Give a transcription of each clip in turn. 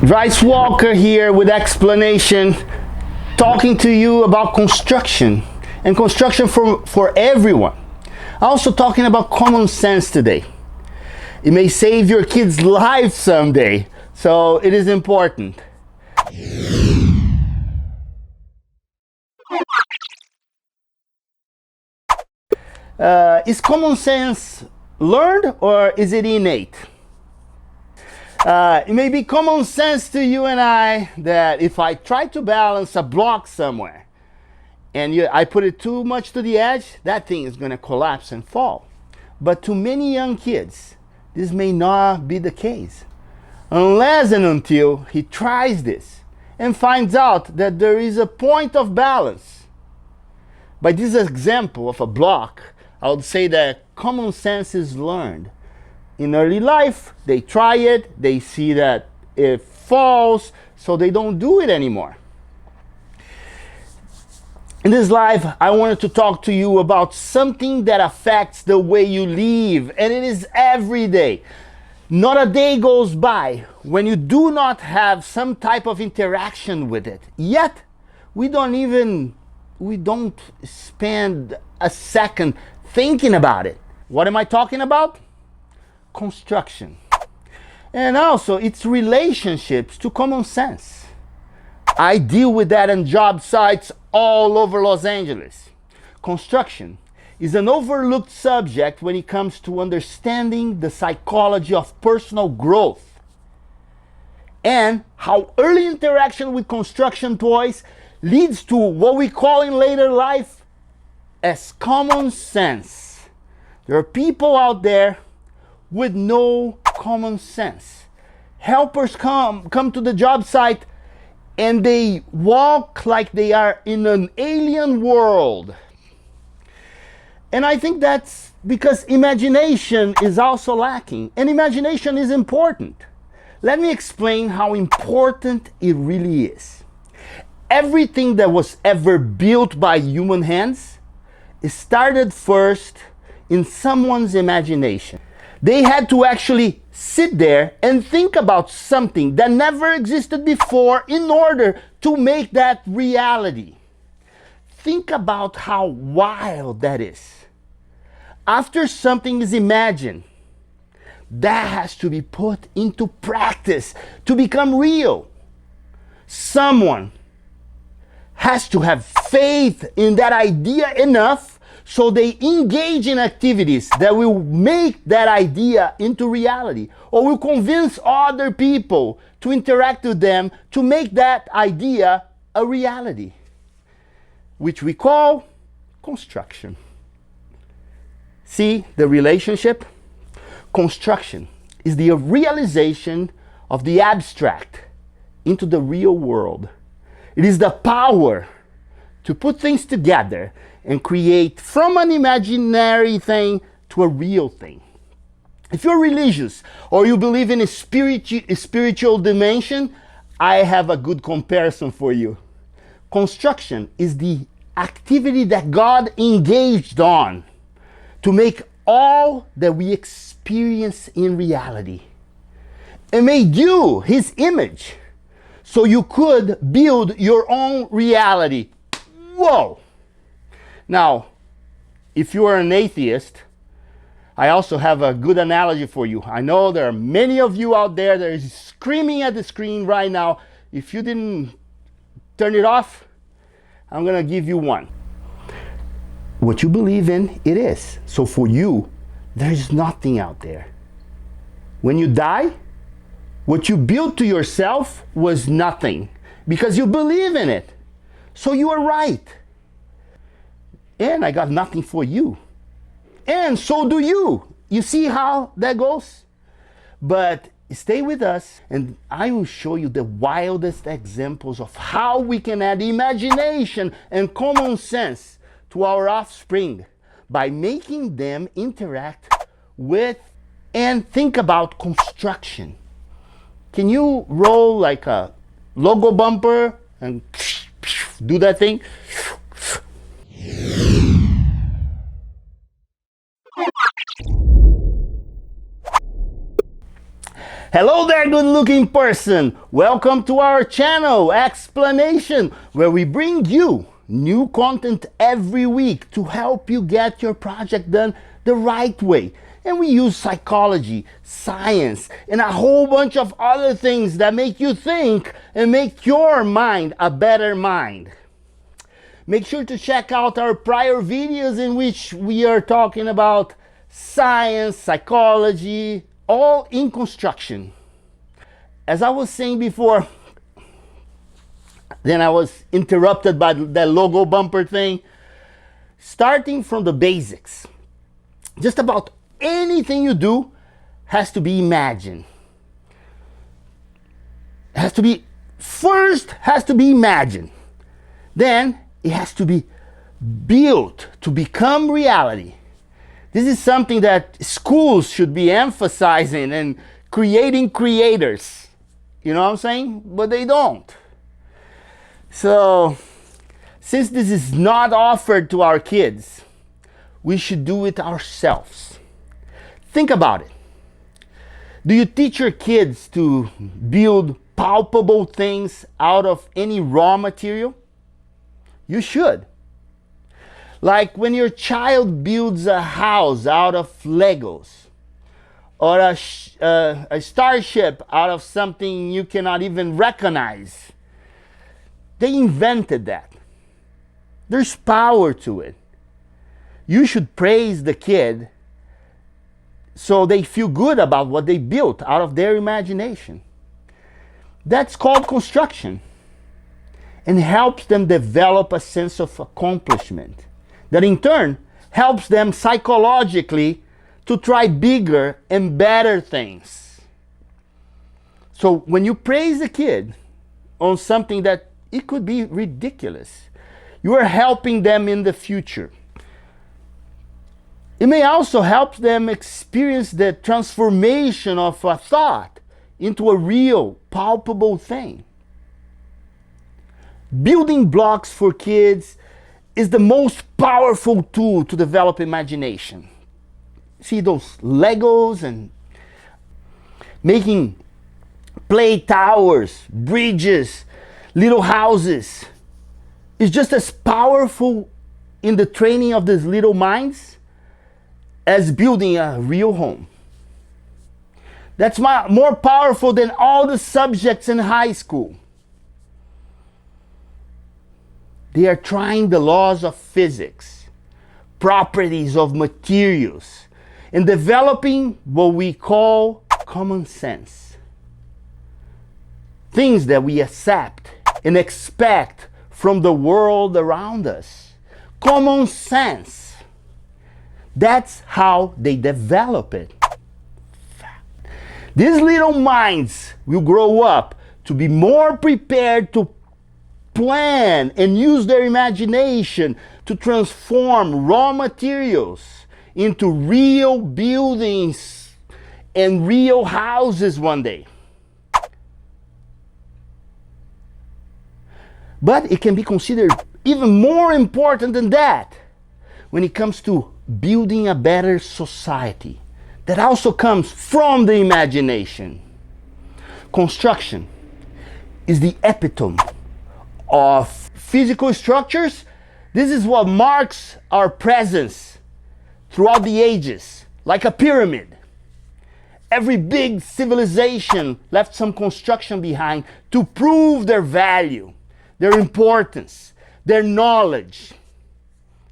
Bryce Walker here with explanation, talking to you about construction and construction for everyone. Also talking about common sense today. It may save your kid's life someday, so it is important. Is common sense learned or is it innate? It may be common sense to you and I that if I try to balance a block somewhere and I put it too much to the edge, that thing is going to collapse and fall. But to many young kids, this may not be the case unless and until he tries this and finds out that there is a point of balance. By this example of a block, I would say that common sense is learned. In early life, they try it, they see that it falls, so they don't do it anymore. In this life, I wanted to talk to you about something that affects the way you live, and it is every day. Not a day goes by when you do not have some type of interaction with it. Yet, we don't spend a second thinking about it. What am I talking about? Construction. And also its relationships to common sense. I deal with that on job sites all over Los Angeles. Construction is an overlooked subject when it comes to understanding the psychology of personal growth and how early interaction with construction toys leads to what we call in later life as common sense. There are people out there with no common sense. Helpers come to the job site and they walk like they are in an alien world. And I think that's because imagination is also lacking, and imagination is important. Let me explain how important it really is. Everything that was ever built by human hands started first in someone's imagination. They had to actually sit there and think about something that never existed before in order to make that reality. Think about how wild that is. After something is imagined, that has to be put into practice to become real. Someone has to have faith in that idea enough so they engage in activities that will make that idea into reality, or will convince other people to interact with them to make that idea a reality, which we call construction. See the relationship? Construction is the realization of the abstract into the real world. It is the power to put things together and create from an imaginary thing to a real thing. If you're religious or you believe in a spiritual dimension, I have a good comparison for you. Construction is the activity that God engaged on to make all that we experience in reality, and made you His image so you could build your own reality. Whoa! Now, if you are an atheist, I also have a good analogy for you. I know there are many of you out there that is screaming at the screen right now. If you didn't turn it off, I'm going to give you one. What you believe in, it is. So for you, there is nothing out there. When you die, what you built to yourself was nothing because you believe in it. So you are right. And I got nothing for you. And so do you. You see how that goes? But stay with us and I will show you the wildest examples of how we can add imagination and common sense to our offspring by making them interact with and think about construction. Can you roll like a logo bumper and do that thing? Hello there, good looking person. Welcome to our channel, Explanation, where we bring you new content every week to help you get your project done the right way. And we use psychology, science, and a whole bunch of other things that make you think and make your mind a better mind. Make sure to check out our prior videos in which we are talking about science, psychology, all in construction. As I was saying before, then I was interrupted by that logo bumper thing. Starting from the basics, just about anything you do has to be imagined. Has to be imagined. Then it has to be built to become reality. This is something that schools should be emphasizing and creating creators. You know what I'm saying? But they don't. So, since this is not offered to our kids, we should do it ourselves. Think about it. Do you teach your kids to build palpable things out of any raw material? You should. Like when your child builds a house out of Legos, or a starship out of something you cannot even recognize. They invented that. There's power to it. You should praise the kid so they feel good about what they built out of their imagination. That's called construction, and helps them develop a sense of accomplishment that in turn helps them psychologically to try bigger and better things. So when you praise a kid on something that it could be ridiculous, you are helping them in the future. It may also help them experience the transformation of a thought into a real, palpable thing. Building blocks for kids is the most powerful tool to develop imagination. See those Legos and making play towers, bridges, little houses is just as powerful in the training of these little minds as building a real home. That's more powerful than all the subjects in high school. They are trying the laws of physics, properties of materials, and developing what we call common sense. Things that we accept and expect from the world around us. Common sense. That's how they develop it. These little minds will grow up to be more prepared to plan and use their imagination to transform raw materials into real buildings and real houses one day. But it can be considered even more important than that when it comes to building a better society that also comes from the imagination. Construction is the epitome of physical structures. This is what marks our presence throughout the ages, like a pyramid. Every big civilization left some construction behind to prove their value, their importance, their knowledge.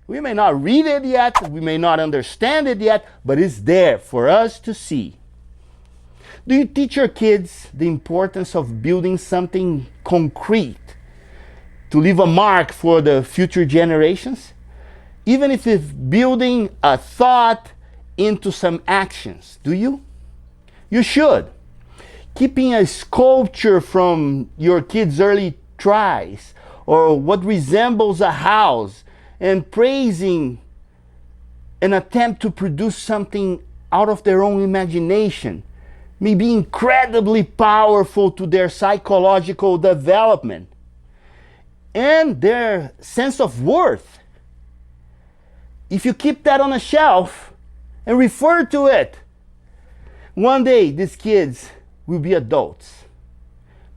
We may not read it yet, we may not understand it yet, but it's there for us to see. Do you teach your kids the importance of building something concrete to leave a mark for the future generations? Even if it's building a thought into some actions, do you? You should. Keeping a sculpture from your kids' early tries, or what resembles a house, and praising an attempt to produce something out of their own imagination may be incredibly powerful to their psychological development and their sense of worth. If you keep that on a shelf and refer to it, one day these kids will be adults,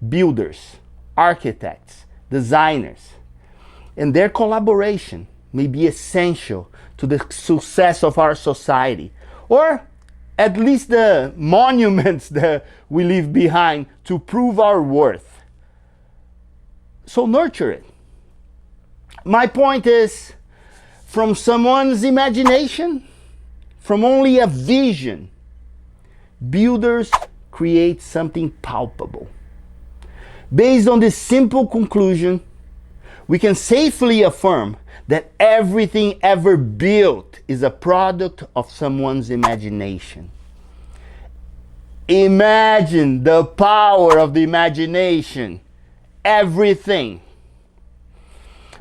builders, architects, designers, and their collaboration may be essential to the success of our society, or at least the monuments that we leave behind to prove our worth. So nurture it. My point is, from someone's imagination, from only a vision, builders create something palpable. Based on this simple conclusion, we can safely affirm that everything ever built is a product of someone's imagination. Imagine the power of the imagination. Everything.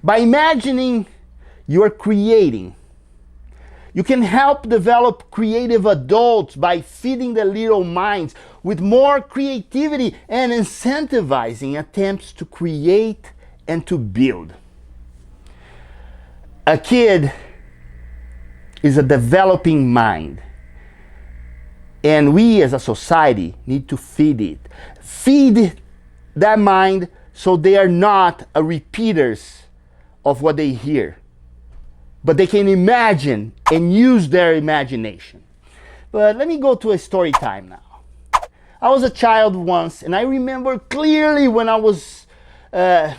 By imagining, you are creating. You can help develop creative adults by feeding the little minds with more creativity and incentivizing attempts to create and to build. A kid is a developing mind, and we as a society need to feed it. Feed that mind so they are not repeaters of what they hear, but they can imagine and use their imagination. But let me go to a story time now. I was a child once, and I remember clearly when I was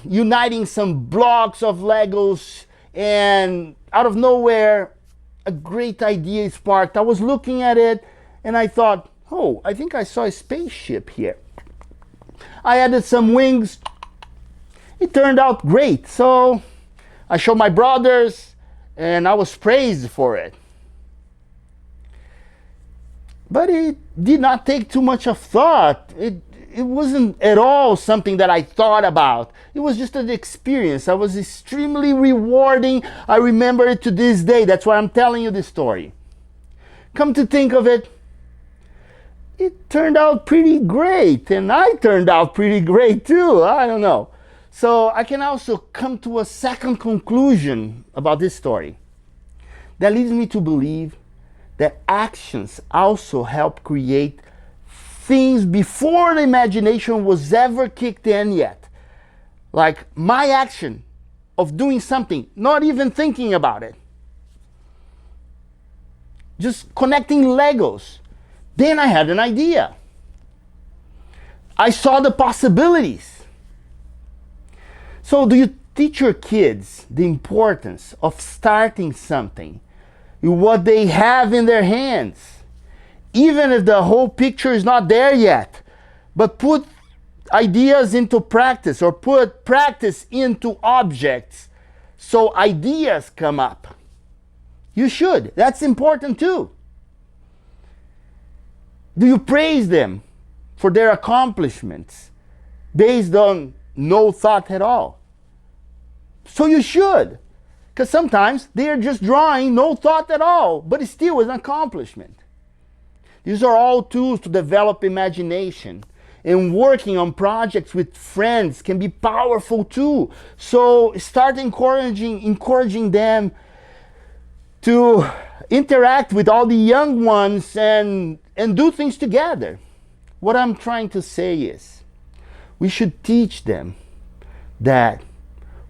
uniting some blocks of Legos, and out of nowhere, a great idea sparked. I was looking at it, and I thought, oh, I think I saw a spaceship here. I added some wings. It turned out great, so I showed my brothers, and I was praised for it. But it did not take too much of thought. It wasn't at all something that I thought about. It was just an experience. I was extremely rewarding. I remember it to this day. That's why I'm telling you this story. Come to think of it, it turned out pretty great, and I turned out pretty great too. I don't know. So I can also come to a second conclusion about this story that leads me to believe that actions also help create things before the imagination was ever kicked in yet. Like my action of doing something, not even thinking about it. Just connecting Legos. Then I had an idea. I saw the possibilities. So do you teach your kids the importance of starting something, what they have in their hands, even if the whole picture is not there yet, but put ideas into practice, or put practice into objects so ideas come up? You should. That's important too. Do you praise them for their accomplishments based on no thought at all? So you should, because sometimes they are just drawing, no thought at all, but it still is an accomplishment. These are all tools to develop imagination, and working on projects with friends can be powerful too. So start encouraging them to interact with all the young ones and do things together. What I'm trying to say is, we should teach them that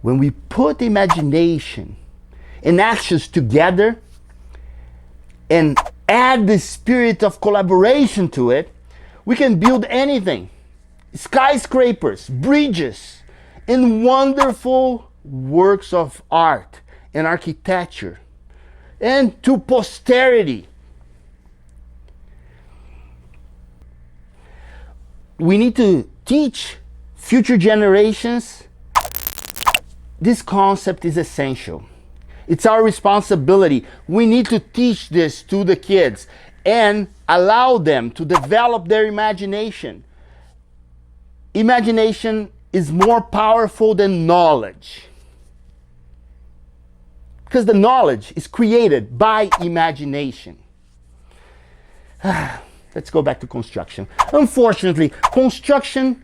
when we put imagination and actions together and add the spirit of collaboration to it, we can build anything. Skyscrapers, bridges, and wonderful works of art and architecture, and to posterity. We need to teach future generations this concept is essential. It's our responsibility. We need to teach this to the kids and allow them to develop their imagination. Imagination is more powerful than knowledge, because the knowledge is created by imagination. Let's go back to construction. Unfortunately, construction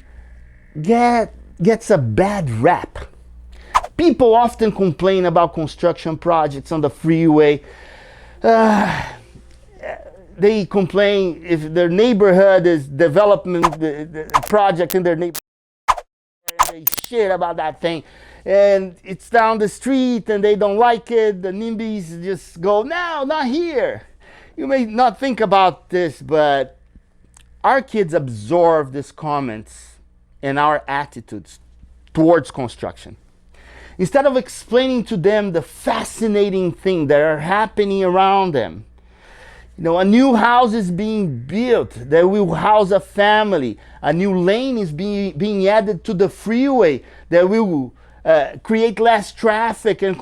gets a bad rap. People often complain about construction projects on the freeway. they complain if their neighborhood is development the project in their neighborhood, they shit about that thing, and it's down the street and they don't like it. The NIMBYs just go, no, not here. You may not think about this, but our kids absorb these comments and our attitudes towards construction. Instead of explaining to them the fascinating things that are happening around them, a new house is being built that will house a family. A new lane is being added to the freeway that will create less traffic and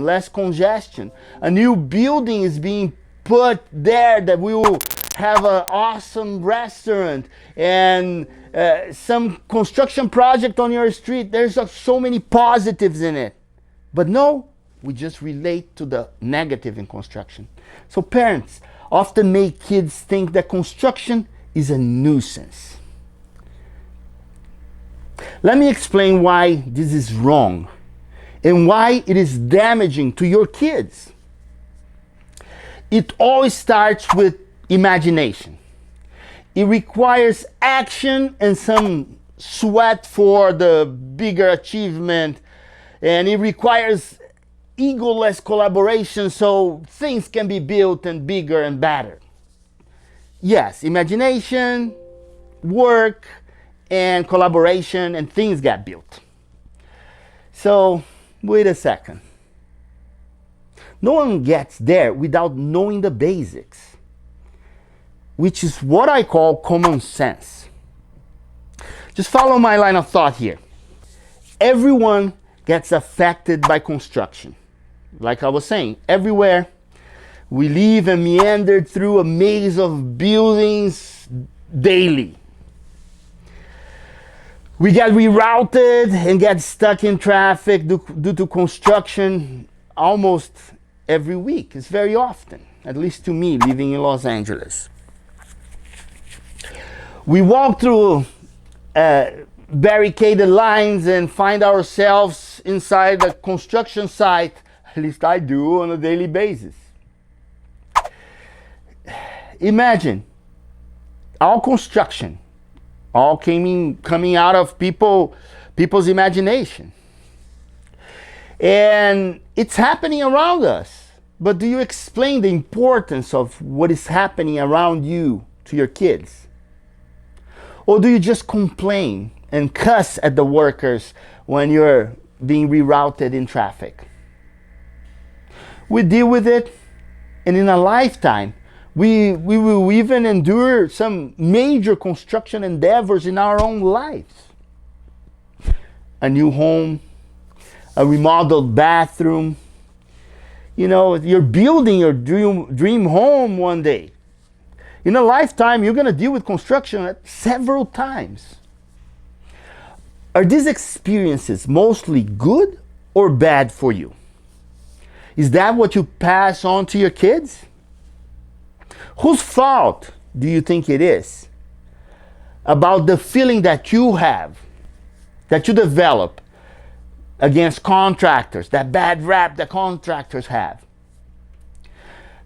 less congestion. A new building is being put there that will have an awesome restaurant, and some construction project on your street. There's so many positives in it. But no, we just relate to the negative in construction. So parents often make kids think that construction is a nuisance. Let me explain why this is wrong and why it is damaging to your kids. It always starts with imagination. It requires action and some sweat for the bigger achievement, and it requires egoless collaboration so things can be built and bigger and better. Yes, imagination, work, and collaboration, and things get built. So, wait a second. No one gets there without knowing the basics, which is what I call common sense. Just follow my line of thought here. Everyone gets affected by construction. Like I was saying, everywhere we live and meander through a maze of buildings daily. We get rerouted and get stuck in traffic due to construction almost every week. It's very often, at least to me, living in Los Angeles. We walk through barricaded lines and find ourselves inside a construction site. At least I do on a daily basis. Imagine all construction, all coming out of people's imagination. And it's happening around us. But do you explain the importance of what is happening around you to your kids? Or do you just complain and cuss at the workers when you're being rerouted in traffic? We deal with it, and in a lifetime, we will even endure some major construction endeavors in our own lives. A new home, a remodeled bathroom. You're building your dream home one day. In a lifetime, you're going to deal with construction several times. Are these experiences mostly good or bad for you? Is that what you pass on to your kids? Whose fault do you think it is about the feeling that you have, that you develop against contractors, that bad rap that contractors have?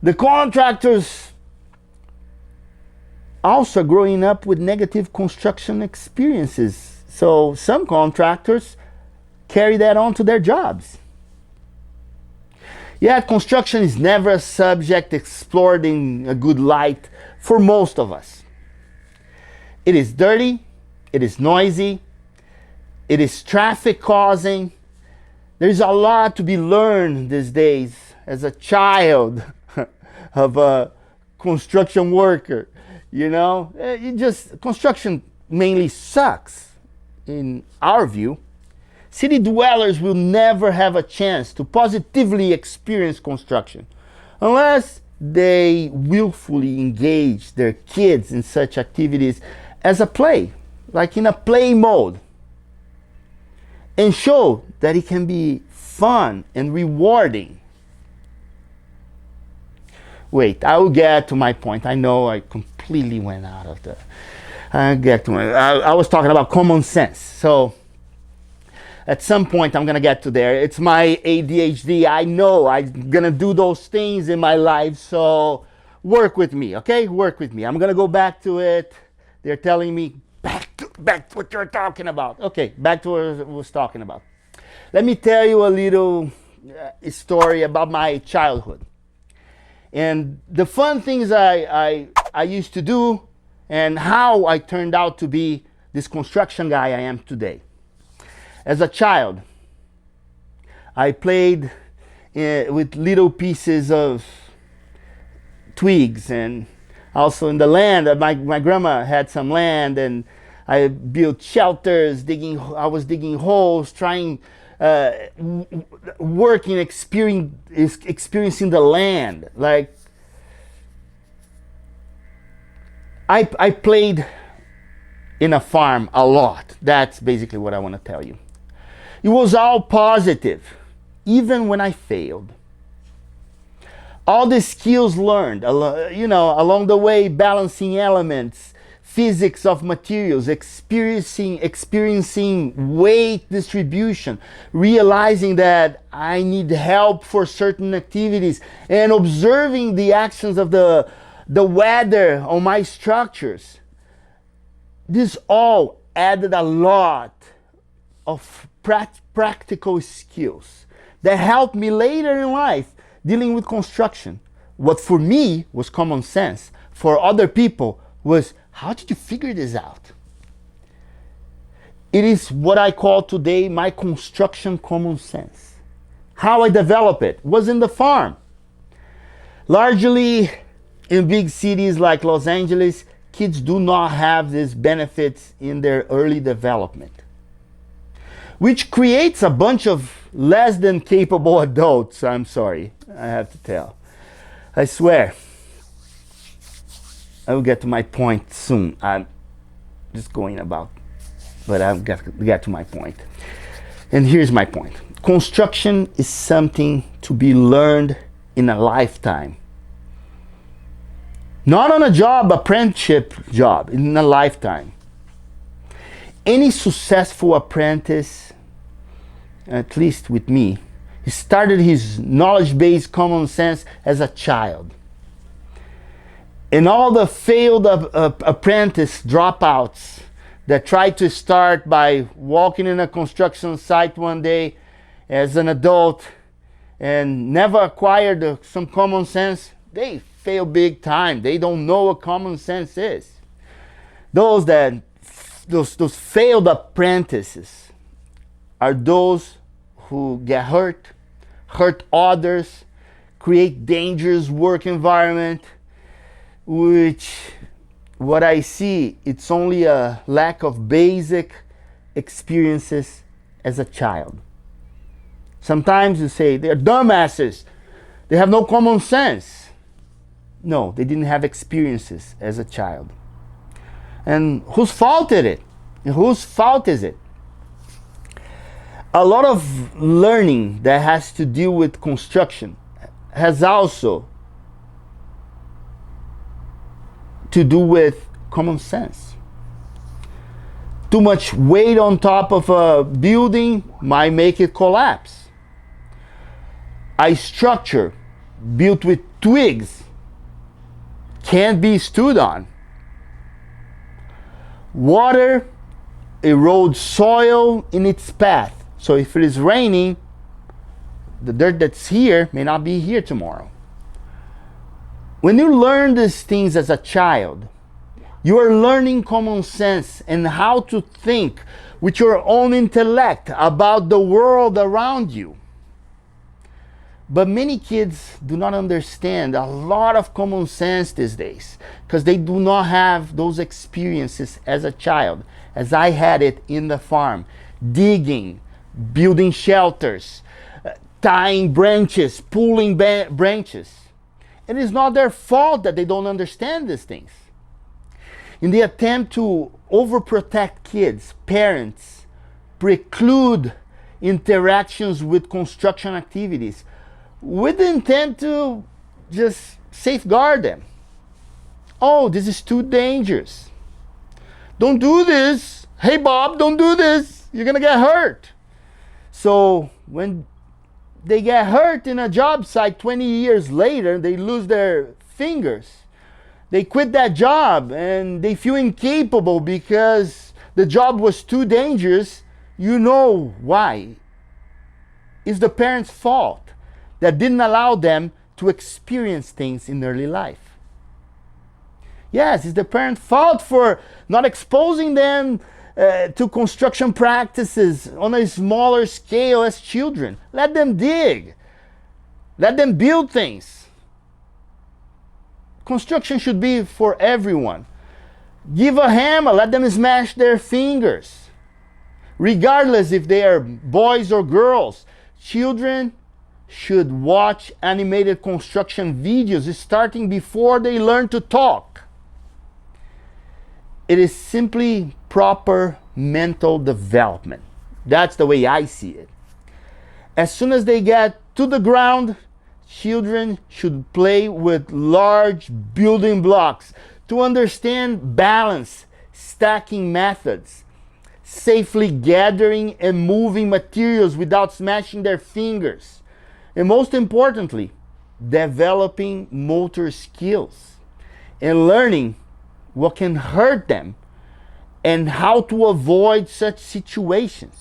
The contractors also growing up with negative construction experiences. So some contractors carry that on to their jobs. Yet construction is never a subject explored in a good light for most of us. It is dirty, it is noisy, it is traffic causing. There's a lot to be learned these days as a child of a construction worker. Construction mainly sucks in our view. City dwellers will never have a chance to positively experience construction unless they willfully engage their kids in such activities as a play, like in a play mode, and show that it can be fun and rewarding. Wait, I will get to my point. I know I completely went out of the... I was talking about common sense. So at some point I'm gonna get to there. It's my ADHD. I know I'm gonna do those things in my life. So work with me, okay? Work with me. I'm gonna go back to it. They're telling me back to what you're talking about. Okay, back to what I was talking about. Let me tell you a little story about my childhood and the fun things I used to do and how I turned out to be this construction guy I am today. As a child, I played with little pieces of twigs, and also in the land. My grandma had some land, and I built shelters, I was digging holes, trying, working, experiencing the land. Like, I played in a farm a lot. That's basically what I want to tell you. It was all positive, even when I failed. All the skills learned, along the way, balancing elements, physics of materials, experiencing weight distribution, realizing that I need help for certain activities, and observing the actions of the weather on my structures. This all added a lot of practical skills that helped me later in life dealing with construction. What for me was common sense, for other people was, how did you figure this out? It is what I call today my construction common sense. How I develop it was in the farm. Largely in big cities like Los Angeles, kids do not have these benefits in their early development, which creates a bunch of less than capable adults. I'm sorry, I have to tell. I swear. I will get to my point soon. I'm just going about, but I'll get to my point. And here's my point. Construction is something to be learned in a lifetime. Not on a job, apprenticeship job, in a lifetime. Any successful apprentice, at least with me, he started his knowledge-based common sense as a child. And all the failed apprentice dropouts that tried to start by walking in a construction site one day as an adult and never acquired some common sense, they fail big time. They don't know what common sense is. Those failed apprentices are those who get hurt others, create dangerous work environment, which what I see, it's only a lack of basic experiences as a child. Sometimes you say they're dumbasses, they have no common sense. No, they didn't have experiences as a child. And whose fault is it? Whose fault is it? A lot of learning that has to do with construction has also to do with common sense. Too much weight on top of a building might make it collapse. A structure built with twigs can't be stood on. Water erodes soil in its path. So if it is raining, the dirt that's here may not be here tomorrow. When you learn these things as a child, you are learning common sense and how to think with your own intellect about the world around you. But many kids do not understand a lot of common sense these days because they do not have those experiences as a child, as I had it in the farm, digging, building shelters, tying branches, pulling branches. It is not their fault that they don't understand these things. In the attempt to overprotect kids, parents preclude interactions with construction activities with the intent to just safeguard them. Oh, this is too dangerous. Don't do this. Hey, Bob, don't do this. You're going to get hurt. So when they get hurt in a job site 20 years later, they lose their fingers. They quit that job and they feel incapable because the job was too dangerous. You know why. It's the parents' fault that didn't allow them to experience things in early life. Yes, it's the parents' fault for not exposing them to construction practices on a smaller scale as children. Let them dig. Let them build things. Construction should be for everyone. Give a hammer, let them smash their fingers. Regardless if they are boys or girls, children should watch animated construction videos starting before they learn to talk. It is simply proper mental development. That's the way I see it. As soon as they get to the ground, children should play with large building blocks to understand balance, stacking methods, safely gathering and moving materials without smashing their fingers, and most importantly, developing motor skills and learning what can hurt them and how to avoid such situations.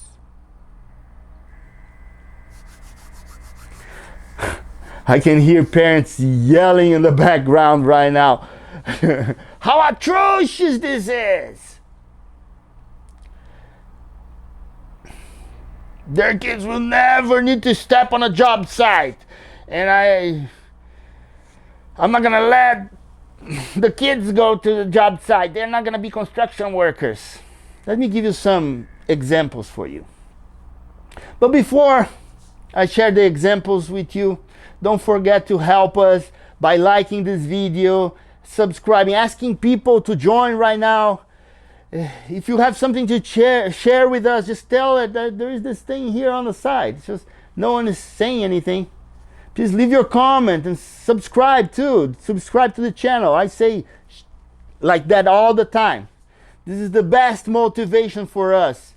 I can hear parents yelling in the background right now. How atrocious this is! Their kids will never need to step on a job site. And I'm not gonna let the kids go to the job site. They're not gonna be construction workers. Let me give you some examples for you. But before I share the examples with you, don't forget to help us by liking this video, subscribing, asking people to join right now. If you have something to share with us, just tell it that there is this thing here on the side. It's just no one is saying anything. Please leave your comment and subscribe too. Subscribe to the channel. I say like that all the time. This is the best motivation for us.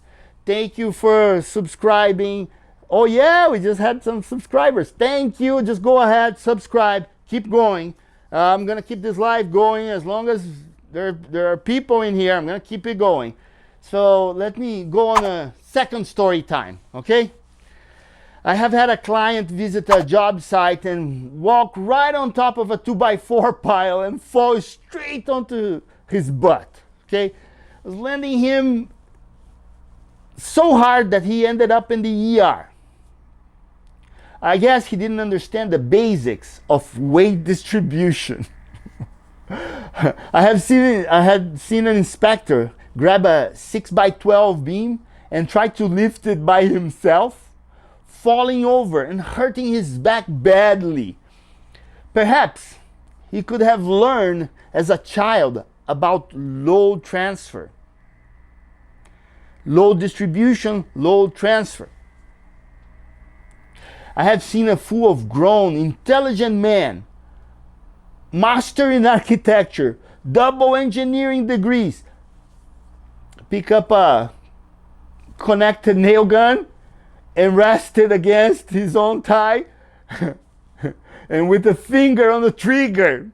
Thank you for subscribing. Oh yeah, we just had some subscribers. Thank you. Just go ahead, subscribe, keep going. I'm gonna keep this live going as long as there are people in here. I'm gonna keep it going. So let me go on a second story time, okay? I have had a client visit a job site and walk right on top of a 2x4 pile and fall straight onto his butt, okay? I was landing him so hard that he ended up in the ER. I guess he didn't understand the basics of weight distribution. I had seen an inspector grab a 6x12 beam and try to lift it by himself, falling over and hurting his back badly. Perhaps he could have learned as a child about load transfer. Load distribution, load transfer. I have seen a full of grown, intelligent man, master in architecture, double engineering degrees, pick up a connected nail gun and rest it against his own thigh and with a finger on the trigger.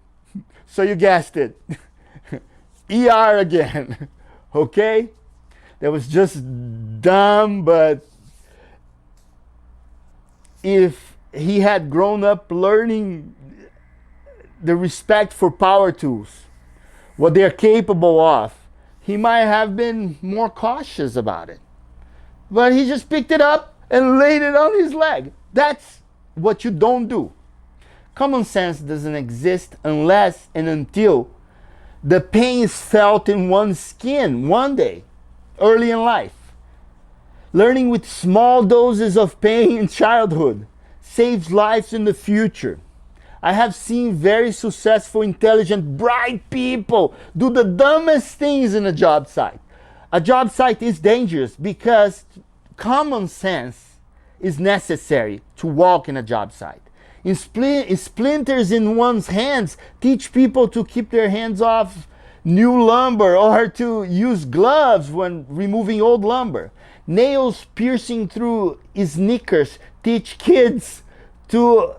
So you guessed it. ER again. Okay? That was just dumb, but if he had grown up learning the respect for power tools, what they're capable of, he might have been more cautious about it. But he just picked it up and laid it on his leg. That's what you don't do. Common sense doesn't exist unless and until the pain is felt in one's skin one day, early in life. Learning with small doses of pain in childhood saves lives in the future. I have seen very successful, intelligent, bright people do the dumbest things in a job site. A job site is dangerous because common sense is necessary to walk in a job site. Splinters in one's hands teach people to keep their hands off new lumber or to use gloves when removing old lumber. Nails piercing through sneakers teach kids to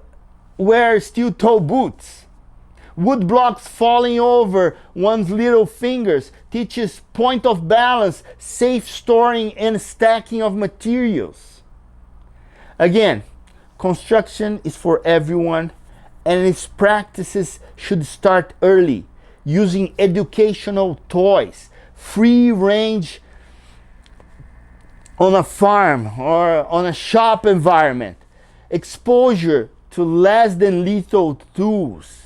wear steel toe boots. wood blocks falling over one's little fingers, teaches point of balance, safe storing and stacking of materials. Again, construction is for everyone, and its practices should start early, using educational toys, free range on a farm or on a shop environment, exposure to less than lethal tools,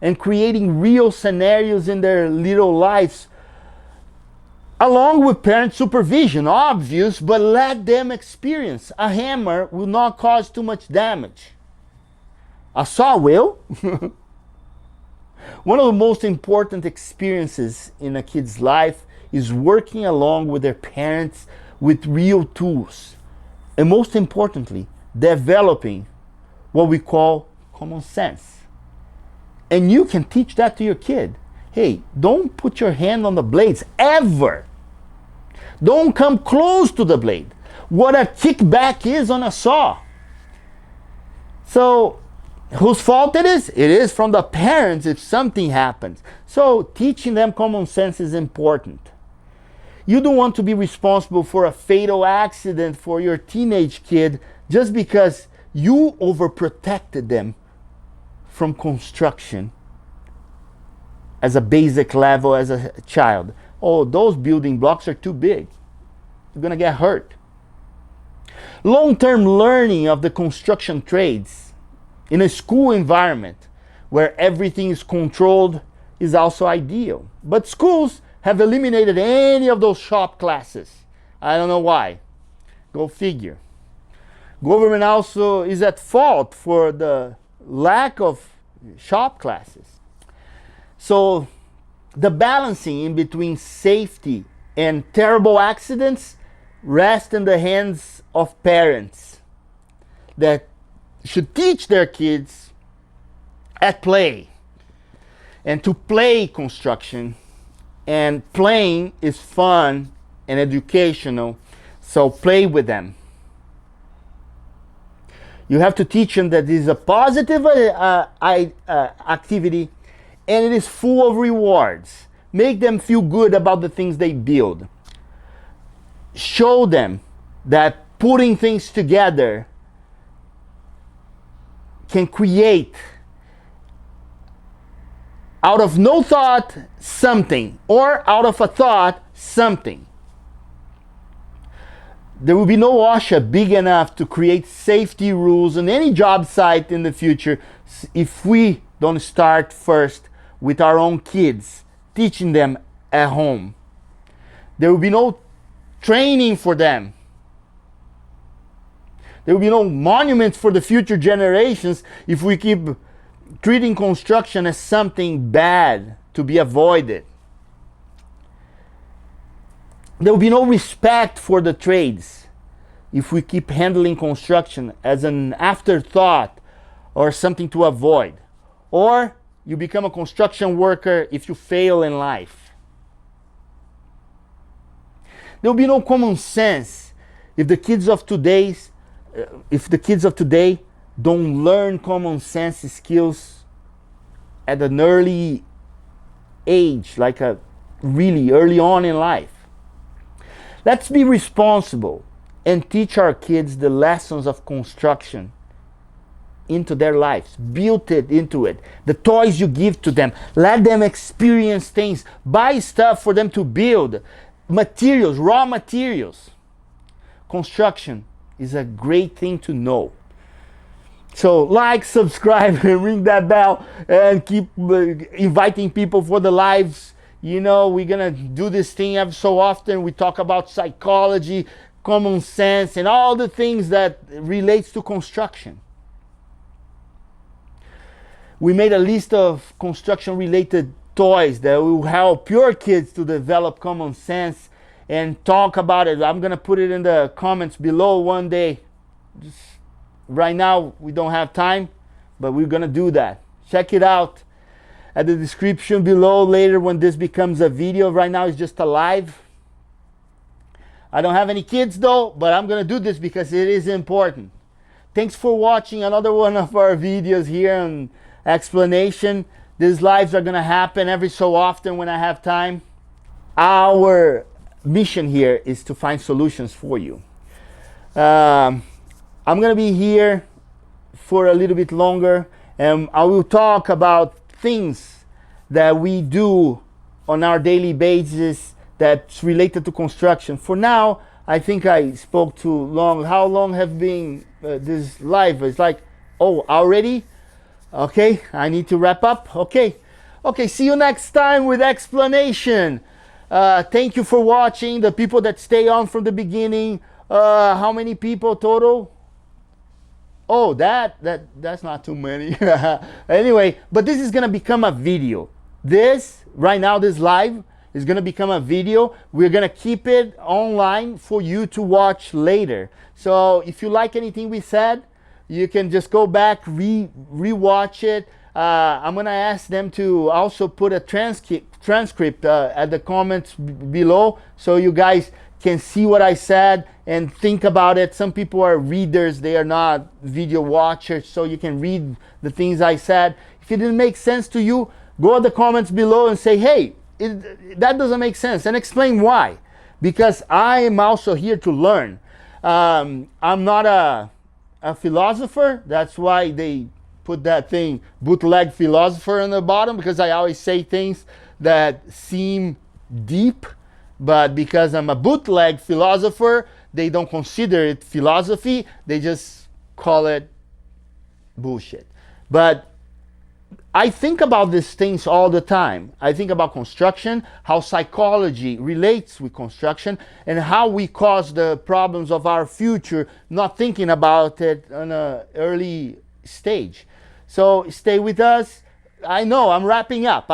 and creating real scenarios in their little lives, along with parent supervision, obvious, but let them experience. A hammer will not cause too much damage. A saw will. One of the most important experiences in a kid's life is working along with their parents with real tools. And most importantly, developing what we call common sense. And you can teach that to your kid. Hey, don't put your hand on the blades ever. Don't come close to the blade. What a kickback is on a saw. So, whose fault it is? It is from the parents if something happens. So, teaching them common sense is important. You don't want to be responsible for a fatal accident for your teenage kid just because you overprotected them from construction as a basic level as a child. Oh, those building blocks are too big. You're gonna get hurt. Long-term learning of the construction trades in a school environment where everything is controlled is also ideal. But schools have eliminated any of those shop classes. I don't know why. Go figure. Government also is at fault for the lack of shop classes. So the balancing in between safety and terrible accidents rests in the hands of parents that should teach their kids at play and to play construction. And playing is fun and educational, so play with them. You have to teach them that this is a positive activity and it is full of rewards. Make them feel good about the things they build. Show them that putting things together can create out of no thought something, or out of a thought something. There will be no OSHA big enough to create safety rules on any job site in the future if we don't start first with our own kids, teaching them at home. There will be no training for them. There will be no monuments for the future generations if we keep treating construction as something bad to be avoided. There will be no respect for the trades if we keep handling construction as an afterthought or something to avoid. Or you become a construction worker if you fail in life. There will be no common sense if the kids of today don't learn common sense skills at an early age, like a really early on in life. Let's be responsible and teach our kids the lessons of construction into their lives. Build it into it. The toys you give to them, let them experience things. Buy stuff for them to build. Materials, raw materials. Construction is a great thing to know. So like, subscribe, and ring that bell, and keep inviting people for the lives. You know, we're gonna do this thing every so often. We talk about psychology, common sense, and all the things that relates to construction. We made a list of construction related toys that will help your kids to develop common sense and talk about it. I'm gonna put it in the comments below one day. Just right now we don't have time, but we're gonna do that. Check it out at the description below later when this becomes a video. Right now it's just a live. I don't have any kids though, but I'm gonna do this because it is important. Thanks for watching another one of our videos here on explanation. These lives are gonna happen every so often when I have time. Our mission here is to find solutions for you. I'm gonna be here for a little bit longer, and I will talk about things that we do on our daily basis that's related to construction. For now, I think I spoke too long. How long have been this live? It's like, oh, already? Okay, I need to wrap up. Okay, see you next time with explanation. Thank you for watching. The people that stay on from the beginning. How many people total? Oh, that's not too many. Anyway, but this is gonna become a video. This right now, this live is gonna become a video. We're gonna keep it online for you to watch later. So if you like anything we said, you can just go back, re-watch it. I'm gonna ask them to also put a transcript at the comments below, so you guys can see what I said and think about it. Some people are readers, they are not video watchers, so you can read the things I said. If it didn't make sense to you, go in the comments below and say, hey, that doesn't make sense, and explain why. Because I am also here to learn. I'm not a philosopher. That's why they put that thing, bootleg philosopher, on the bottom, because I always say things that seem deep, but because I'm a bootleg philosopher, they don't consider it philosophy. They just call it bullshit. But I think about these things all the time. I think about construction, how psychology relates with construction, and how we cause the problems of our future, not thinking about it on an early stage. So stay with us. I know I'm wrapping up.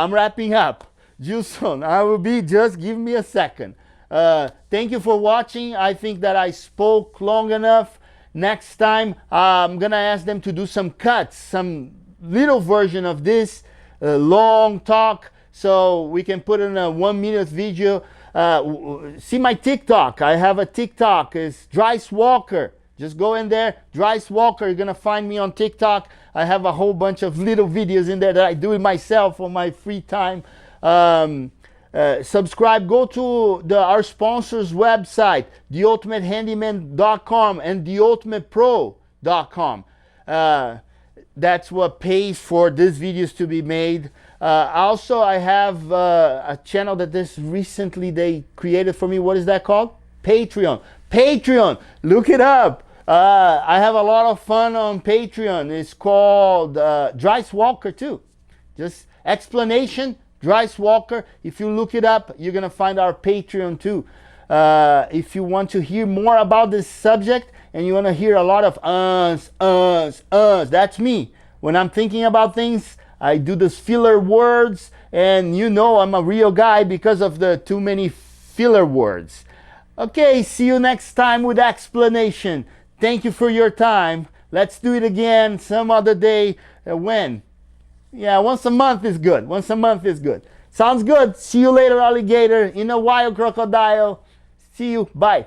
Gilson, I will be, just give me a second. Thank you for watching. I think that I spoke long enough. Next time, I'm gonna ask them to do some cuts, some little version of this long talk, so we can put in a 1-minute video. See my TikTok. I have a TikTok. It's Dryce Walker. Just go in there, Dryce Walker. You're gonna find me on TikTok. I have a whole bunch of little videos in there that I do it myself on my free time. Subscribe. Go to our sponsors website, theultimatehandyman.com and theultimatepro.com. That's what pays for these videos to be made. Also, I have a channel that recently they created for me. What is that called? Patreon. Look it up. I have a lot of fun on Patreon. It's called Dryce Walker too. Just explanation, Dryce Walker. If you look it up, you're gonna find our Patreon too. If you want to hear more about this subject and you want to hear a lot of that's me. When I'm thinking about things, I do those filler words, and you know I'm a real guy because of the too many filler words. Okay, see you next time with explanation. Thank you for your time. Let's do it again some other day. When? Yeah, once a month is good. Sounds good. See you later, alligator. In a while, crocodile. See you. Bye.